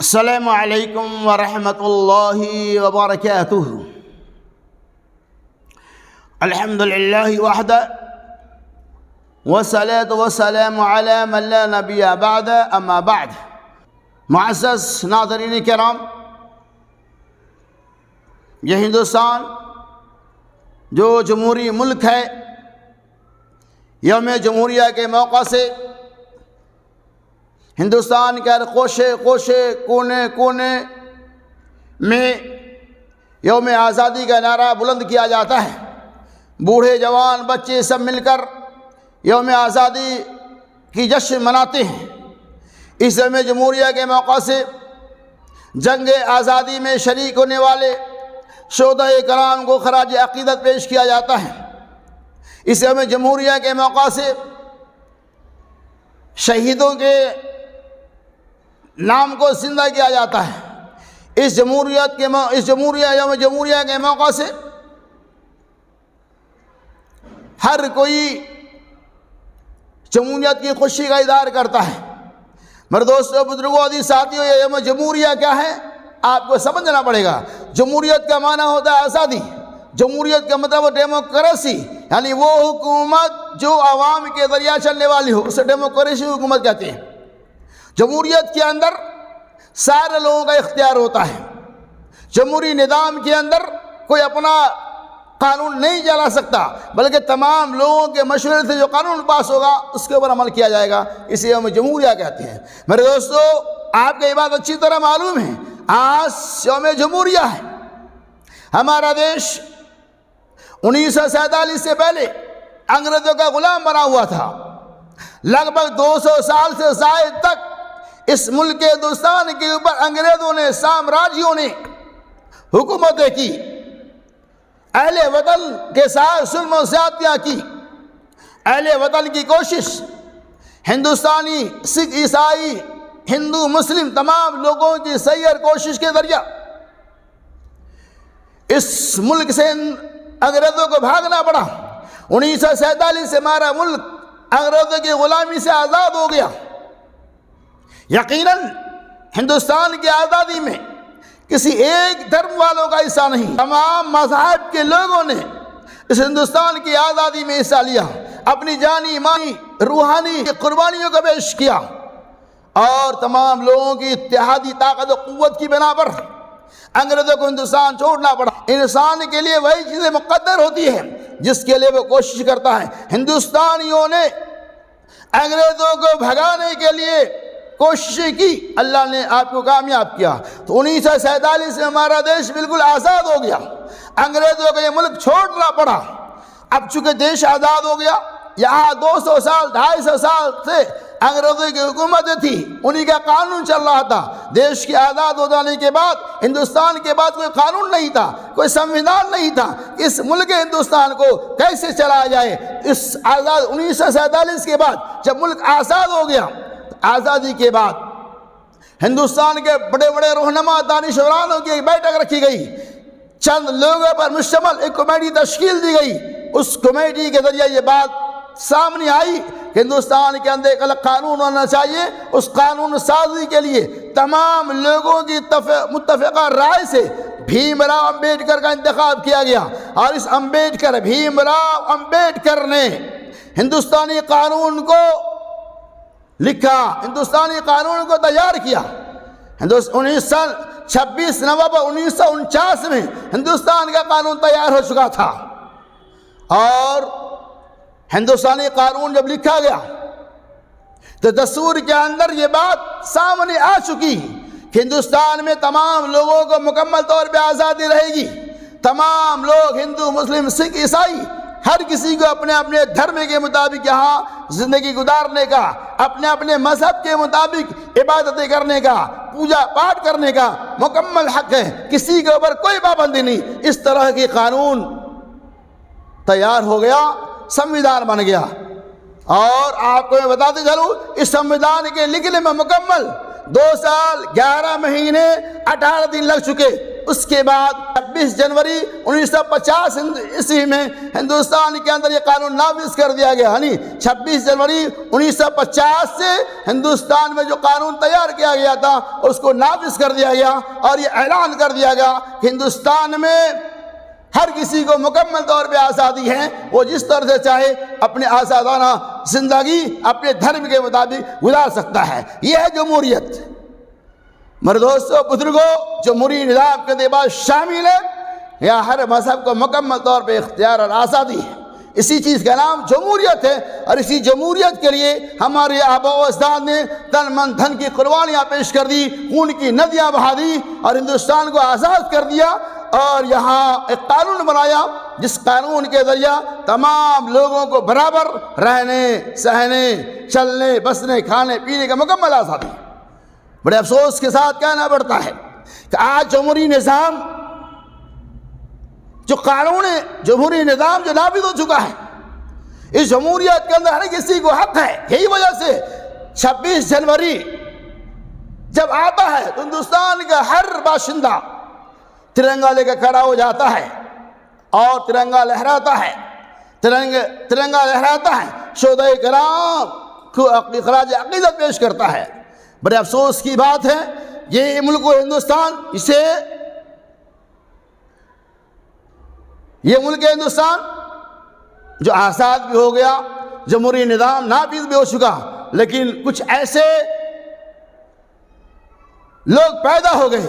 السلام علیکم ورحمۃ اللہ وبرکاتہ۔ الحمد للہ وحدہ والصلاة والسلام علی من لا نبی بعد اما بعد۔ معزز ناظرین کرام، یہ ہندوستان جو جمہوری ملک ہے، یوم جمہوریہ کے موقع سے ہندوستان کے ہر کوشے کونے کونے میں یوم آزادی کا نعرہ بلند کیا جاتا ہے۔ بوڑھے جوان بچے سب مل کر یوم آزادی کی جشن مناتے ہیں۔ اس یوم جمہوریہ کے موقع سے جنگ آزادی میں شریک ہونے والے شہداء کرام کو خراج عقیدت پیش کیا جاتا ہے۔ اس یوم جمہوریہ کے موقع سے شہیدوں کے نام کو زندہ کیا جاتا ہے۔ اس یوم جمہوریہ کے موقع سے ہر کوئی جمہوریت کی خوشی کا اظہار کرتا ہے۔ میرے دوستوں، بزرگوں، عزیز ساتھیوں، یہ یوم جمہوریہ کیا ہے آپ کو سمجھنا پڑے گا۔ جمہوریت کا معنی ہوتا ہے آزادی۔ جمہوریت کا مطلب ڈیموکریسی، یعنی وہ حکومت جو عوام کے ذریعہ چلنے والی ہو، اسے ڈیموکریسی حکومت کہتے ہیں۔ جمہوریت کے اندر سارے لوگوں کا اختیار ہوتا ہے۔ جمہوری نظام کے اندر کوئی اپنا قانون نہیں چلا سکتا، بلکہ تمام لوگوں کے مشورے سے جو قانون پاس ہوگا اس کے اوپر عمل کیا جائے گا۔ اسے ہم جمہوریہ کہتے ہیں۔ میرے دوستو، آپ کو یہ بات اچھی طرح معلوم ہے، آج یوم جمہوریہ ہے۔ ہمارا دیش 1947 سے پہلے انگریزوں کا غلام بنا ہوا تھا۔ لگ بھگ 200 سال سے زائد تک اس ملک ہندوستان کے اوپر انگریزوں نے، سامراجیوں نے حکومتیں کی، اہل وطن کے ساتھ ظلم و زیادتیاں کی۔ اہل وطن کی کوشش، ہندوستانی، سکھ، عیسائی، ہندو، مسلم، تمام لوگوں کی سیر کوشش کے ذریعہ اس ملک سے انگریزوں کو بھاگنا پڑا۔ 1947 سے ہمارا ملک انگریزوں کی غلامی سے آزاد ہو گیا۔ یقیناً ہندوستان کی آزادی میں کسی ایک دھرم والوں کا حصہ نہیں، تمام مذاہب کے لوگوں نے اس ہندوستان کی آزادی میں حصہ لیا، اپنی جانی مانی روحانی قربانیوں کو پیش کیا، اور تمام لوگوں کی اتحادی طاقت و قوت کی بنا پر انگریزوں کو ہندوستان چھوڑنا پڑا۔ انسان کے لیے وہی چیزیں مقدر ہوتی ہیں جس کے لیے وہ کوشش کرتا ہے۔ ہندوستانیوں نے انگریزوں کو بھگانے کے لیے کوششیں کی، اللہ نے آپ کو کامیاب کیا۔ تو 1947 سے ہمارا دیش بالکل آزاد ہو گیا، انگریزوں کو یہ ملک چھوڑنا پڑا۔ اب چونکہ دیش آزاد ہو گیا، یہاں 200 سال 250 سال سے انگریزوں کی حکومتیں تھی، انہی کا قانون چل رہا تھا۔ دیش کے آزاد ہو جانے کے بعد ہندوستان کے بعد کوئی قانون نہیں تھا، کوئی سنویدھان نہیں تھا۔ اس ملک ہندوستان کو کیسے چلایا جائے؟ اس آزاد 1947 کے بعد جب ملک آزاد ہو گیا، آزادی کے بعد ہندوستان کے بڑے بڑے رہنما دانشورانوں کی ایک بیٹھک رکھی گئی، چند لوگوں پر مشتمل ایک کمیٹی تشکیل دی گئی۔ اس کمیٹی کے ذریعے یہ بات سامنے آئی کہ ہندوستان کے اندر ایک الگ قانون ہونا چاہیے۔ اس قانون سازی کے لیے تمام لوگوں کی متفقہ رائے سے بھیم راؤ امبیڈکر کا انتخاب کیا گیا، اور اس بھیم راؤ امبیڈکر نے ہندوستانی قانون کو لکھا، ہندوستانی قانون کو تیار کیا۔ 26 نومبر 1949 میں ہندوستان کا قانون تیار ہو چکا تھا، اور ہندوستانی قانون جب لکھا گیا تو دستور کے اندر یہ بات سامنے آ چکی کہ ہندوستان میں تمام لوگوں کو مکمل طور پہ آزادی رہے گی۔ تمام لوگ، ہندو، مسلم، سکھ، عیسائی، ہر کسی کو اپنے اپنے دھرم کے مطابق یہاں زندگی گزارنے کا، اپنے اپنے مذہب کے مطابق عبادتیں کرنے کا، پوجا پاٹ کرنے کا مکمل حق ہے۔ کسی کے اوپر کوئی پابندی نہیں۔ اس طرح کی قانون تیار ہو گیا، سنویدھان بن گیا۔ اور آپ کو میں بتاتے چلوں، اس سنویدھان کے لکھنے میں مکمل 2 سال 11 مہینے 18 دن لگ چکے۔ اس کے بعد 26 جنوری 1950 عیسوی میں ہندوستان کے اندر یہ قانون نافذ کر دیا گیا. یعنی 26 جنوری 1950 سے ہندوستان میں جو قانون تیار کیا گیا تھا اس کو نافذ کر دیا گیا اور یہ اعلان کر دیا گیا کہ ہندوستان میں ہر کسی کو مکمل طور پہ آزادی ہے، وہ جس طرح سے چاہے اپنے آزادانہ زندگی اپنے دھرم کے مطابق گزار سکتا ہے. یہ ہے جمہوریت. میرے دوستو بزرگوں، جمہوری نظام کے دیبا شامل ہے یا ہر مذہب کو مکمل طور پہ اختیار اور آزادی ہے. اسی چیز کا نام جمہوریت ہے، اور اسی جمہوریت کے لیے ہمارے آباء و اجداد نے تن من دھن کی قربانیاں پیش کر دی، خون کی ندیاں بہا دی اور ہندوستان کو آزاد کر دیا. اور یہاں ایک قانون بنایا جس قانون کے ذریعہ تمام لوگوں کو برابر رہنے، سہنے، چلنے، بسنے، کھانے پینے کا مکمل آزادی. بڑے افسوس کے ساتھ کہنا پڑتا ہے کہ آج جمہوری نظام جو قانون جمہوری نظام جو نافذ ہو چکا ہے، اس جمہوریت کے اندر ہر کسی کو حق ہے. یہی وجہ سے 26 جنوری جب آتا ہے تو ہندوستان کا ہر باشندہ ترنگا لے کے کھڑا ہو جاتا ہے اور ترنگا لہراتا ہے، ترنگا لہراتا ہے، شہدائے کرام کو خراج عقیدت پیش کرتا ہے. بڑے افسوس کی بات ہے یہ ملک و ہندوستان یہ ملک ہندوستان جو آزاد بھی ہو گیا، جمہوری نظام نافذ بھی ہو چکا، لیکن کچھ ایسے لوگ پیدا ہو گئے،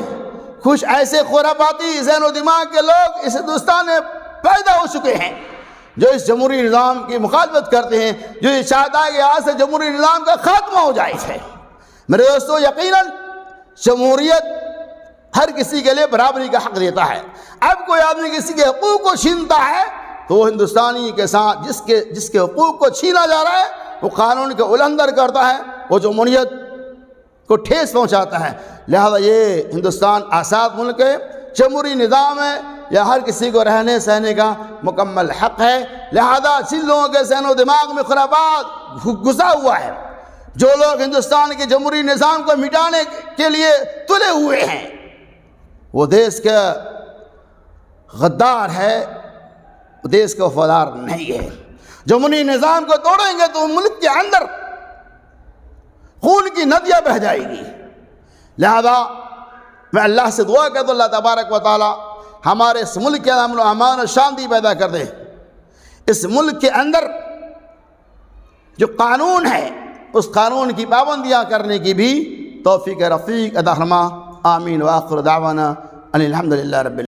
کچھ ایسے خرافاتی ذہن و دماغ کے لوگ اس ہندوستان میں پیدا ہو چکے ہیں جو اس جمہوری نظام کی مخالفت کرتے ہیں، جو یہ چاہتا ہے کہ آج سے جمہوری نظام کا خاتمہ ہو جائے. میرے دوستو یقیناً جمہوریت ہر کسی کے لیے برابری کا حق دیتا ہے. اب کوئی آدمی کسی کے حقوق کو چھینتا ہے تو وہ ہندوستانی کے ساتھ جس کے حقوق کو چھینا جا رہا ہے وہ قانون کے النگر کرتا ہے، وہ جمہوریت کو ٹھیس پہنچاتا ہے. لہذا یہ ہندوستان آزاد ملک ہے، جمہوری نظام ہے، یا ہر کسی کو رہنے سہنے کا مکمل حق ہے. لہذا جن لوگوں کے ذہن و دماغ میں خرافات گھسا ہوا ہے، جو لوگ ہندوستان کے جمہوری نظام کو مٹانے کے لیے تلے ہوئے ہیں، وہ دیش کا غدار ہے، وہ دیش کا وفادار نہیں ہے. جمہوری نظام کو توڑیں گے تو ملک کے اندر خون کی ندیاں بہہ جائے گی. لہذا میں اللہ سے دعا کرتا ہوں اللہ تبارک و تعالی ہمارے اس ملک کے امن و امان و شانتی پیدا کر دے. اس ملک کے اندر جو قانون ہے اس قانون کی پابندیاں کرنے کی بھی توفیق رفیق عطا فرما. آمین. وآخر دعوانا ان الحمدللہ رب